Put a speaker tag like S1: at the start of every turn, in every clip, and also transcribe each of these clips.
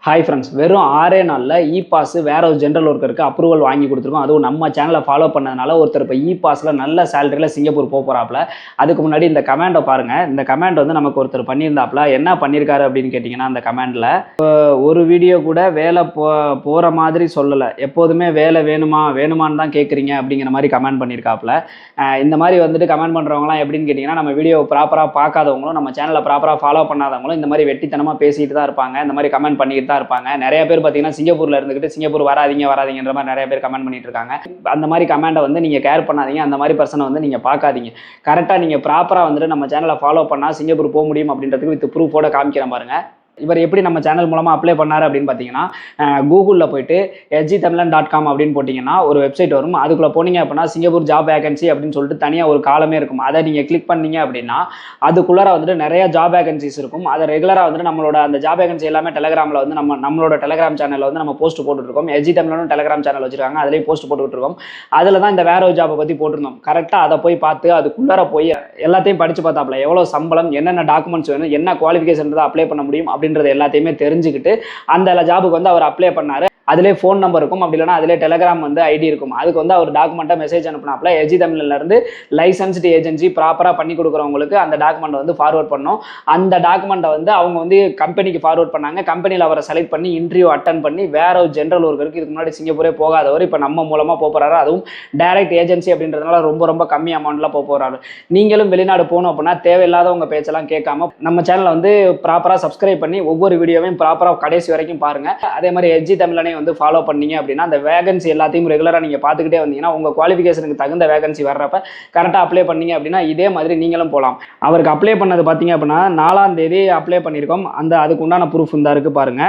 S1: Hi friends, வெறும் 6 நாளில் e pass வேற ஒரு ஜென்ரல் ஒர்க்கருக்கு அப்ரூவல் வாங்கி கொடுத்துருக்கோம். அதுவும் நம்ம சேனலை ஃபாலோ பண்ணதுனால ஒருத்தர் இப்போ இ பாஸில் நல்ல சேலரியில் சிங்கப்பூர் போகிறாப்புல. அதுக்கு முன்னாடி இந்த கமெண்டை பாருங்கள். இந்த கமெண்ட் வந்து நமக்கு ஒருத்தர் பண்ணியிருந்தாப்புல. என்ன பண்ணியிருக்காரு அப்படின்னு கேட்டிங்கன்னா, அந்த கமெண்டில் ஒரு வீடியோ கூட வேலை போகிற மாதிரி சொல்லலை, எப்போதுமே வேலை வேணுமான்னு தான் கேட்குறீங்க அப்படிங்கிற மாதிரி கமெண்ட் பண்ணியிருக்காப்புல. இந்த மாதிரி வந்துட்டு கமெண்ட் பண்ணுறவங்களாம் எப்படின்னு கேட்டிங்கன்னா, நம்ம வீடியோ ப்ராப்பராக பார்க்காதவங்களும் நம்ம சேனலை ப்ராப்பராக ஃபாலோ பண்ணாதவங்களும் இந்த மாதிரி வெட்டித்தனமாக பேசிட்டு தான் இருப்பாங்க, இந்த மாதிரி கமெண்ட் பண்ணிட்டு தான் இருப்பாங்க. நிறைய பேர் பார்த்தீங்கன்னா சிங்கப்பூர்ல இருந்துகிட்டு சிங்கப்பூர் வராதீங்கன்ற மாதிரி நிறைய பேர் கமெண்ட் பண்ணிட்டு இருக்காங்க. அந்த மாதிரி கமெண்டை வந்து நீங்க கேர் பண்ணாதீங்க, அந்த மாதிரி பர்சனை வந்து நீங்க பார்க்காதீங்க. கரெக்டாக நீங்க ப்ராப்பரா வந்துட்டு நம்ம சேனலை ஃபாலோ பண்ணா சிங்கப்பூர் போக முடியும் அப்படின்றதுக்கு வித் ப்ரூஃபோட காமிக்கிறேன் பாருங்க. இவர் எப்படி நம்ம சேனல் மூலமாக அப்ளை பண்ணார் அப்படின்னு பார்த்தீங்கன்னா, கூகுளில் போயிட்டு sgtamlan.com அப்படின்னு போட்டிங்கன்னா ஒரு வெப்சைட் வரும். அதுக்குள்ளே போனீங்க அப்படின்னா சிங்கப்பூர் ஜாப் வேகன்சி அப்படின்னு சொல்லிட்டு தனியாக ஒரு காலமே இருக்கும். அதை நீங்கள் கிளிக் பண்ணீங்க அப்படின்னா அதுக்குள்ளார வந்துட்டு நிறைய ஜாப் வேகன்சிஸ் இருக்கும். அதை ரெகுலராக வந்துட்டு நம்மளோட அந்த ஜாப் வேகன்சி எல்லாமே டெலிகிராமில் வந்து நம்மளோட டெலிகிராம் சேனலில் வந்து நம்ம போஸ்ட் போட்டுருக்கோம். sgtamlan டெலிகிராம் சேனல் வச்சிருக்காங்க, அதுலேயும் போஸ்ட் போட்டுக்கிட்டு இருக்கோம். அதில் தான் இந்த வேற ஒரு ஜாப்பை பற்றி போட்டிருந்தோம். கரெக்டாக அதை போய் பார்த்து அதுக்குள்ளார போய் எல்லாத்தையும் படித்து பார்த்தாப்புல, எவ்வளோ சம்பளம், என்னென்ன டாக்குமெண்ட்ஸ் வேணும், என்ன குவாலிஃபிகேஷன் அப்ளை பண்ண முடியும் அப்படின்றது எல்லாத்தையுமே தெரிஞ்சுக்கிட்டு அந்த ஜாபுக்கு வந்து அவர் அப்ளை பண்ணாரு. அதிலே ஃபோன் நம்பர் இருக்கும், அப்படி இல்லைனா அதிலே டெலிகிராம் வந்து ஐடி இருக்கும். அதுக்கு வந்து அவர் டாக்குமெண்ட்டாக மெசேஜ் அனுப்பினாப்புல. sgtamlan லைசன்ஸ்டு ஏஜென்சி ப்ராப்பராக பண்ணி கொடுக்குறவங்களுக்கு அந்த டாக்குமெண்ட்டை வந்து ஃபார்வர்ட் பண்ணோம். அந்த டாக்குமெண்ட்டை வந்து அவங்க வந்து கம்பெனிக்கு ஃபார்வர்ட் பண்ணாங்க. கம்பெனியில் அவரை செலக்ட் பண்ணி இன்டர்வியூ அட்டன் பண்ணி வேற ஒரு ஜென்ரல் ஒர்க்கருக்கு இதுக்கு முன்னாடி சிங்கப்பூரே போகாதவர் இப்போ நம்ம மூலமாக போகிறாரு. அதுவும் டைரக்ட் ஏஜென்சி அப்படின்றதுனால ரொம்ப கம்மி அமௌண்ட்டில் போகிறாரு. நீங்களும் வெளிநாடு போகணும் அப்படின்னா தேவையில்லாத உங்கள் பேச்செல்லாம் கேட்காம நம்ம சேனலை வந்து ப்ராப்பராக சப்ஸ்கிரைப் பண்ணி ஒவ்வொரு வீடியோவையும் ப்ராப்பராக கடைசி வரைக்கும் பாருங்க. அதே மாதிரி sgtamlan வந்து ஃபாலோ பண்ணீங்க அப்படின்னா அந்த வேகன்சி எல்லாத்தையும் ரெகுலராக நீங்கள் பார்த்துக்கிட்டே வந்தீங்கன்னா உங்கள் குவாலிஃபிகேஷனுக்கு தகுந்த வேகன்சி வர்றப்ப கரெக்டாக அப்ளை பண்ணீங்க அப்படின்னா இதே மாதிரி நீங்களும் போகலாம். அவருக்கு அப்ளை பண்ணது பார்த்தீங்க அப்படின்னா 4ஆம் தேதி அப்ளை பண்ணியிருக்கோம். அதுக்கு உண்டான ப்ரூஃப் இந்த இருக்கு பாருங்க.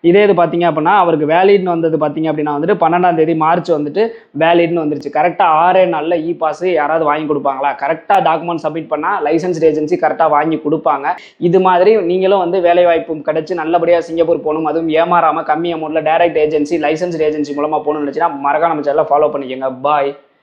S1: இதே இது பார்த்தீங்க அப்படின்னா அவருக்கு வேலிட்னு வந்தது பார்த்தீங்க அப்படின்னா வந்துட்டு 12ஆம் தேதி மார்ச் வந்துட்டு வேலிட்னு வந்துருச்சு. கரெக்டாக 6 நாளில் இ பாஸ் யாராவது வாங்கி கொடுப்பாங்களா? கரெக்டாக டாக்குமெண்ட் சப்மிட் பண்ணால் லைசன்ஸ் ஏஜென்சி கரெக்டாக வாங்கி கொடுப்பாங்க. இது மாதிரி நீங்களும் வந்து வேலை வாய்ப்பும் கிடைச்சி நல்லபடியாக சிங்கப்பூர் போகணும், அதுவும் ஏமாறாமல் கம்மி அமௌண்ட்டில் டைரக்ட் ஏஜென்சி லைசன்ஸ் ஏஜென்சி மூலமாக போகணும்னு நினச்சின்னா மறக்காம நம்ம சேனலை ஃபாலோ பண்ணிக்கோங்க. பாய்.